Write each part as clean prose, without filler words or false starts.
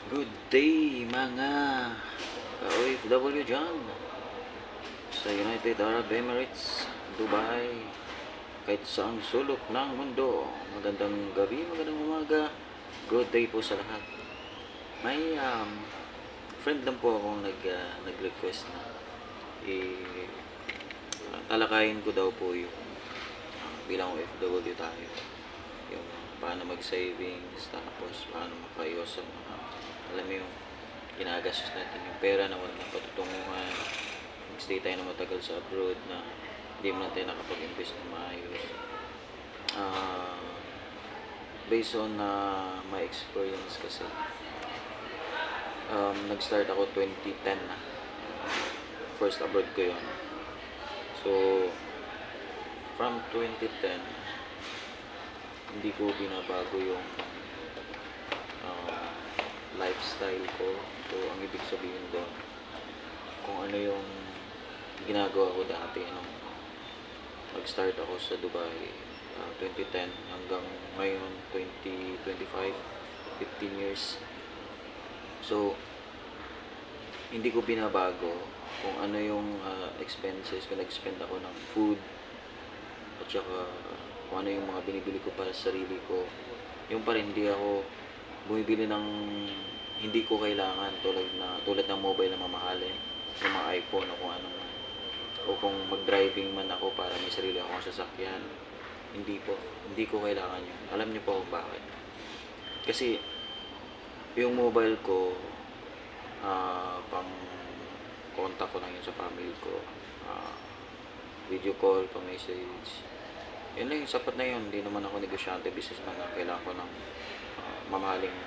Good day mga ka-OFW dyan sa United Arab Emirates, Dubai, kahit saang sulok ng mundo. Magandang gabi, magandang umaga, good day po sa lahat. May friend lang po akong nag-request na talakayin ko daw po yung bilang OFW tayo, yung paano mag-savings, tapos paano makaiwas sa mga, alam mo yung ginagastos natin yung pera na walang patutunguhan, mag-stay tayo na matagal sa abroad na hindi mo natin nakapag-invest na maayos. Based on my experience kasi, nag-start ako 2010 na, first abroad ko yun. So from 2010 hindi ko binabago yung lifestyle ko. So ang ibig sabihin doon, kung ano yung ginagawa ko dati nung mag-start ako sa Dubai, 2010 hanggang ngayon 2025, 15 years. So hindi ko binabago kung ano yung expenses ko. Nag-spend ako ng food at saka kung ano yung mga binibili ko para sa sarili ko. Yung pa rin, hindi ako bumibili ng hindi ko kailangan, tulad ng mobile na mamahalin, ng mga iPhone o kung ano man. O kung mag-driving man ako para may sarili akong sasakyan, hindi ko kailangan yun. Alam niyo po kung bakit. Kasi yung mobile ko, pang contact ko lang yun sa family ko, video call, pang message, yun lang yung sapat na yun. Hindi naman ako negosyante, businessman na kailangan ko ng mamahaling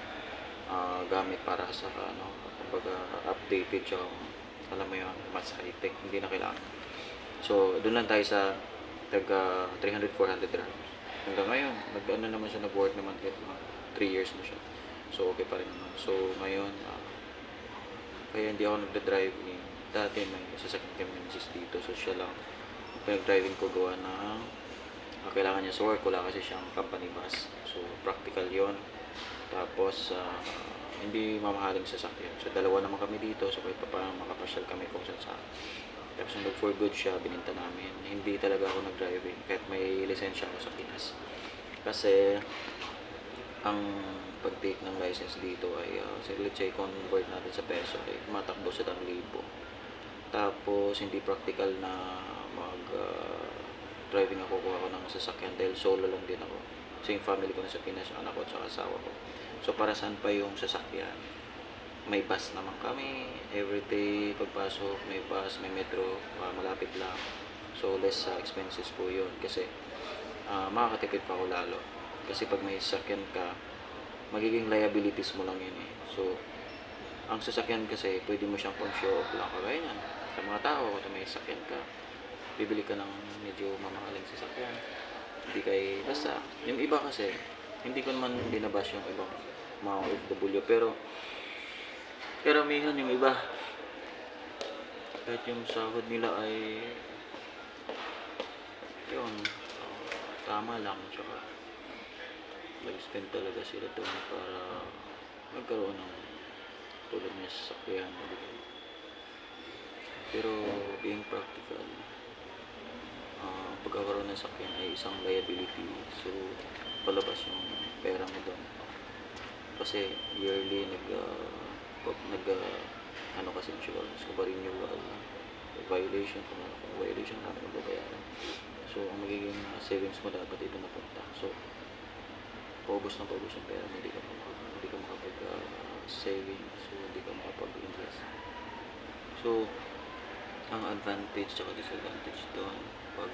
gamit para sa kumbaga updated siya, alam mo yun, mas high-tech, hindi na kailangan. So doon lang tayo sa taga 300-400 dirhams. Hanggang ngayon, nag-ano naman siya, nag-work naman kahit mga 3 years na siya. So okay pa rin naman. So ngayon, kaya hindi ako nagda-driving. Dati may sasakyan kami ng misis dito, so siya lang pinag-driving ko, gawa ng kailangan niya sa work, wala kasi siyang company bus. So practical yon. Tapos hindi mamahaling sasakyan. So dalawa naman kami dito, so kahit pa paano makapasyal kami kung saan saan. Tapos nung for good siya, bininta namin. Hindi talaga ako nag-driving kahit may lisensya ako sa Pinas. Kasi ang pag-take ng license dito ay let's say convert natin sa peso ay matakbo sa 1,000. Tapos hindi practical na mag driving ako, kuha ko ng sasakyan dahil solo lang din ako. So yung family ko na sa Pinas, anak ko at saka asawa ko. So para saan pa yung sasakyan? May bus naman kami, everyday pagpasok may bus, may metro, malapit lang. So less expenses po yun kasi makakatipid pa ako lalo. Kasi pag may sasakyan ka, magiging liabilities mo lang yun eh. So ang sasakyan kasi pwede mo siyang pang show off lang, kagaya yan sa mga tao. Kung may sasakyan ka, bibili ka ng medyo mamahaling sasakyan, hindi kay basta. Yung iba kasi, hindi ko naman binabash yung ibang mga OFW, pero mayroon yung iba, kahit yung sahod nila ay yun, tama lang, tsaka nag-spend talaga sila doon para magkaroon ng tulad niya sa sasakyan. Pero being practical, pagkakaroon ng sakyan ay isang liability. So palabas yung pera mo doon kasi yearly ano kasi siya, so renewal, violation, kung violation namin magbabayaran. So ang magiging savings mo dapat ito napunta. So paubos na paubos yung pera, hindi ka makapag savings, so hindi ka makapag-invest. So ang advantage at disadvantage doon, pag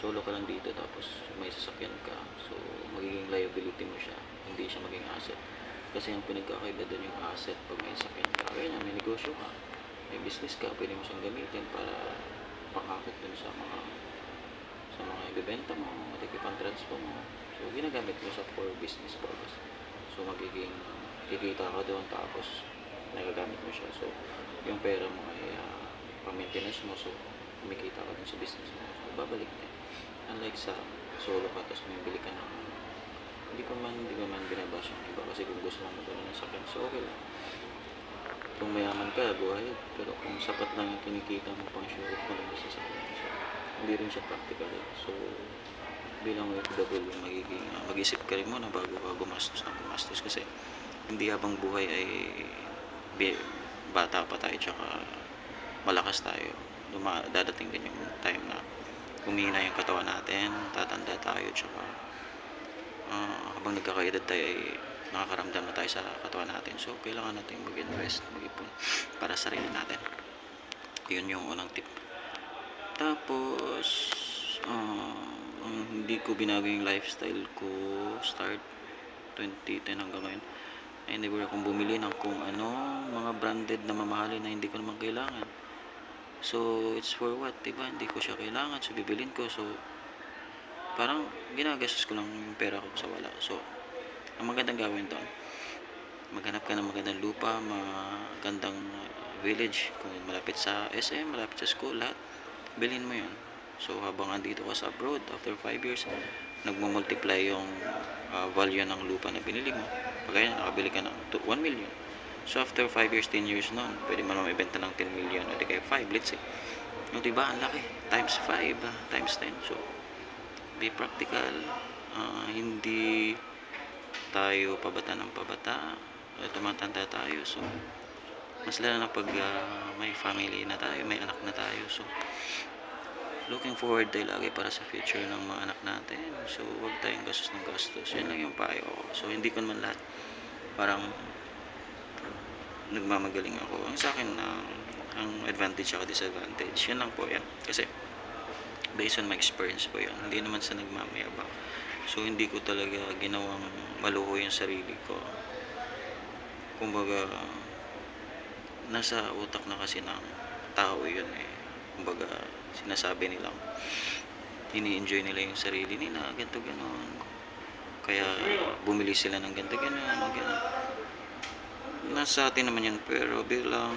solo ka lang dito tapos may sasakyan ka, so magiging liability mo siya, hindi siya maging asset. Kasi ang pinagkakaiba doon yung asset. Pag may sasakyan ka, kaya may negosyo ka, may business ka, pwede mo siyang gamitin para pangakit dun sa mga ibebenta mo, matikipang-transfer mo. So ginagamit mo sa for business purpose. So magiging kikita ka doon, tapos nagagamit mo siya. So yung pera mo ay pang-maintenance mo, so kumikita ka din sa business mo, so babalik din. Unlike sa solo ka, tapos may bili ka ng, hindi ko man binabash yung iba, kasi kung gusto mo magkaroon ng sakyan, so okay lang. Kung mayaman ka, buhay. Pero kung sapat lang yung kinikita mo pang sure mo lang sa sasakyan, so hindi rin siya practical. So bilang OFW, mag-isip ka rin muna bago ka gumastos ng gumastos, kasi hindi habang buhay ay bata pa tayo tsaka malakas tayo. Dadating din yung time na humina yung katawan natin, tatanda tayo, tsaka habang nagkakaedad tayo ay nakakaramdam na tayo sa katawan natin. So kailangan natin mag-invest, mag-ipon para sa sarili natin. Yun yung unang tip. Tapos hindi ko binago yung lifestyle ko start 2010 hanggang ngayon. Ay never akong bumili ng kung ano, mga branded na mamahalin na hindi ko naman kailangan. So it's for what, diba? Hindi ko siya kailangan, so bibilin ko. So parang ginagastos ko lang yung pera ko sa wala. So ang magandang gawin doon, maghanap ka ng magandang lupa, magandang village, kung malapit sa SM, malapit sa school, lahat bilhin mo yun. So habang andito ka sa abroad, after 5 years nagmumultiply yung value ng lupa na binili mo. Pagkaya nakabili ka ng 1 million, so after 5 years, 10 years noon, pwede mo naman ibenta ng 10 million o di kaya 5, let's say. No, diba? Ang laki, times 5, times 10. So be practical. Hindi tayo pabata ng pabata, tumatanda tayo. So mas lalo na pag may family na tayo, may anak na tayo. So looking forward tayo lagi para sa future ng mga anak natin. So huwag tayong gastos ng gastos. Yan lang yung payo ko. So hindi ko naman lahat parang nagmamagaling ako. Ang sa akin, ang advantage ako, disadvantage, yan lang po yan. Kasi based on my experience po yan, hindi naman sa nagmamayabang. So hindi ko talaga ginawang maluho yung sarili ko. Kumbaga nasa utak na kasi ng tao yun eh. Kumbaga sinasabi nilang ini-enjoy nila yung sarili nila, ganito ganon, kaya bumili sila ng ganito ganon. Nasa atin naman yan, pero bilang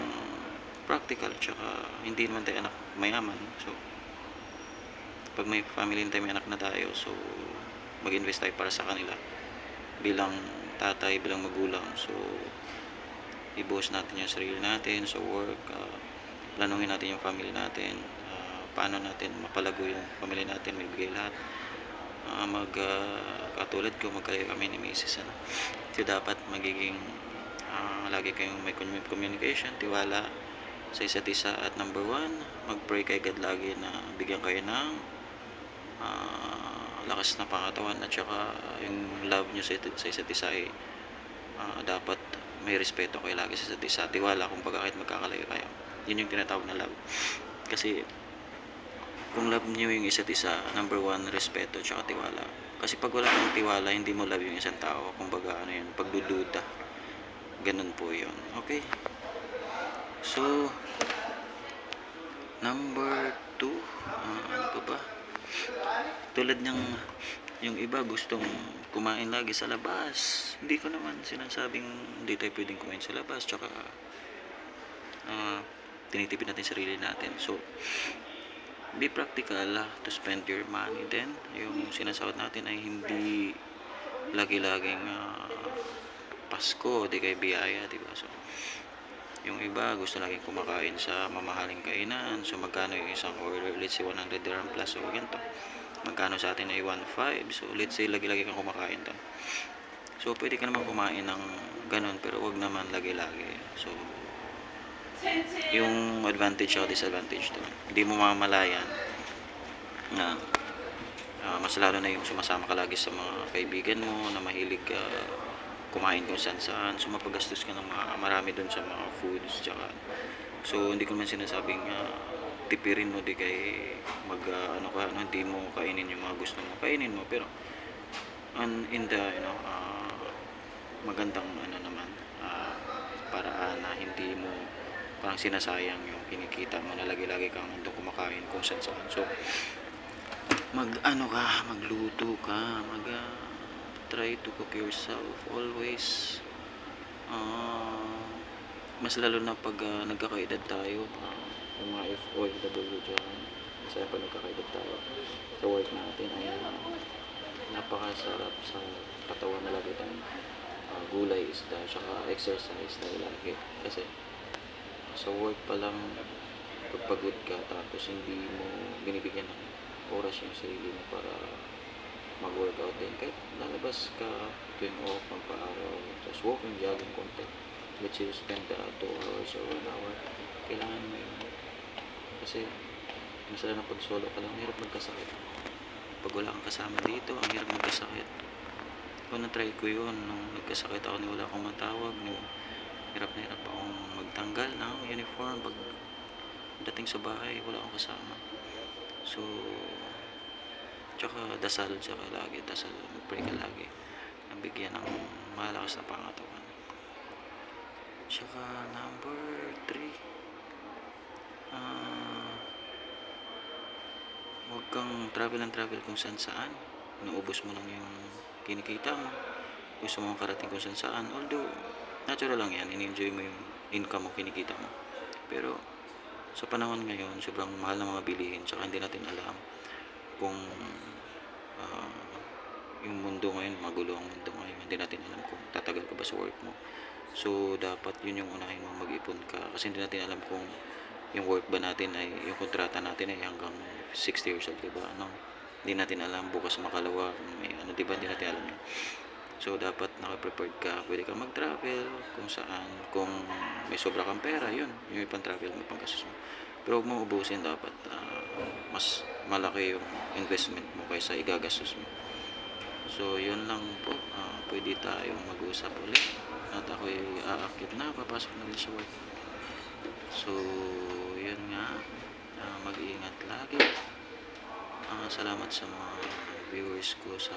practical, tsaka hindi naman tayo anak mayaman. So pag may family tayo, may anak na tayo, so mag-invest tayo para sa kanila bilang tatay, bilang magulang. So i-boss natin yung sarili natin sa work, planungin natin yung family natin, paano natin mapalago yung family natin, may bigay lahat. Katulad ko, magkalayo kami ni Mrs. So dapat magiging lagi kayong may communication, tiwala sa isa't isa, at number 1, mag-pray kay God lagi na bigyan kayo ng lakas na pangatawan, at saka yung love nyo sa isa't isa ay dapat may respeto kayo lagi sa isa't isa, tiwala, kung baga kahit magkakalayo kayo. Yun yung tinatawag na love. Kasi kung love nyo yung isa't isa, number 1, respeto tsaka tiwala. Kasi pag wala kang tiwala, hindi mo love yung isang tao. Kumbaga ano yun, pagdududa. Ganun po yun. Okay? So number 2, ano pa ba? Tulad ng yung iba gustong kumain lagi sa labas. Hindi ko naman sinasabing hindi tayo pwedeng kumain sa labas, tsaka tinitipid natin sarili natin. So be practical to spend your money. Then yung sinasahod natin ay hindi lagi-laging Pasko, di kay biyaya, diba? So yung iba gusto laging kumakain sa mamahaling kainan. So magkano yung isang order? Let's say 100 dirham plus, so ganito. Magkano sa atin ay 1.5, so let's say lagi-lagi kang kumakain doon. So pwede ka naman kumain ng ganun, pero wag naman lagi-lagi. So yung advantage o disadvantage doon, hindi mo mamalayan na mas lalo na yung sumasama ka lagi sa mga kaibigan mo na mahilig kumain kung saan. So mapagastos ka ng marami doon sa mga foods, tsaka so hindi ko naman sinasabing tipirin mo, di kay hindi mo kainin yung mga gusto mo, kainin mo, pero in the magandang naman paraan na hindi mo parang sinasayang yung kinikita mo na lagi-lagi kang nandun kumakain kung saan. So magluto ka, try to cook yourself always. Mas lalo na pag nagkakaedad tayo, yung mga OFW dyan, kasi pag nagkakaedad tayo sa work natin ay napakasarap sa katawan na lagi tayong gulay, isda, tsaka exercise na lagi. Kasi sa work pa lang, pag pagod ka tapos hindi mo binibigyan ng oras yung sarili mo para mag-workout din. Kahit lalabas ka tuwing off, magpa-araw, just walking, jogging konti. Let's say you spend 2 hours or 1 hour. Kailangan mo yun. Kasi masala na pag solo ka lang, hirap magkasakit. Pag wala kang kasama dito, ang hirap magkasakit. Kung na-try ko yun, nung nagkasakit ako, ni wala akong matawag, hirap na hirap akong magtanggal ng uniform. Pag dating sa bahay, wala akong kasama. So, tsaka dasal lagi, mag-pray ka lagi. Nabigyan ng malakas na pangatawan. Tsaka number 3, huwag kang travel kung saan. Naubos mo lang yung kinikita mo. Gusto mo makarating kung saan. Although, natural lang yan. In-enjoy mo yung income mo, kinikita mo. Pero, sa panahon ngayon, sobrang mahal ng mga bilihin. Tsaka hindi natin alam kung yung mundo ngayon, magulo ang mundo ngayon. Hindi natin alam kung tatagal ka ba sa work mo. So, dapat yun yung unahin mo, mag-ipon ka. Kasi hindi natin alam kung yung work ba natin ay, yung kontrata natin ay hanggang 60 years old, diba? Ano? Hindi natin alam, bukas makalawa, may ano, diba? Hindi natin alam yun. So, dapat naka-prepared ka. Pwede ka mag-travel kung saan. Kung may sobra kang pera, yun. Yung pang-travel mo, pang-gastos mo. Pero huwag mo ubusin dapat. Mas malaki yung investment mo kaysa igagastos mo. So, yun lang po. Pwede tayong mag-usap ulit. At ako'y aakit na, papasok na rin sa work. So, yun nga. Mag-iingat lagi. Salamat sa mga viewers ko sa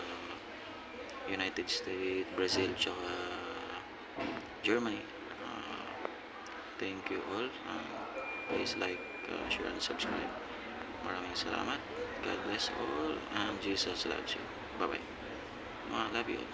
United States, Brazil, tsaka Germany. Thank you all. Please like, share, and subscribe. Maraming salamat. God bless all, and Jesus loves you. Bye-bye. Love you all.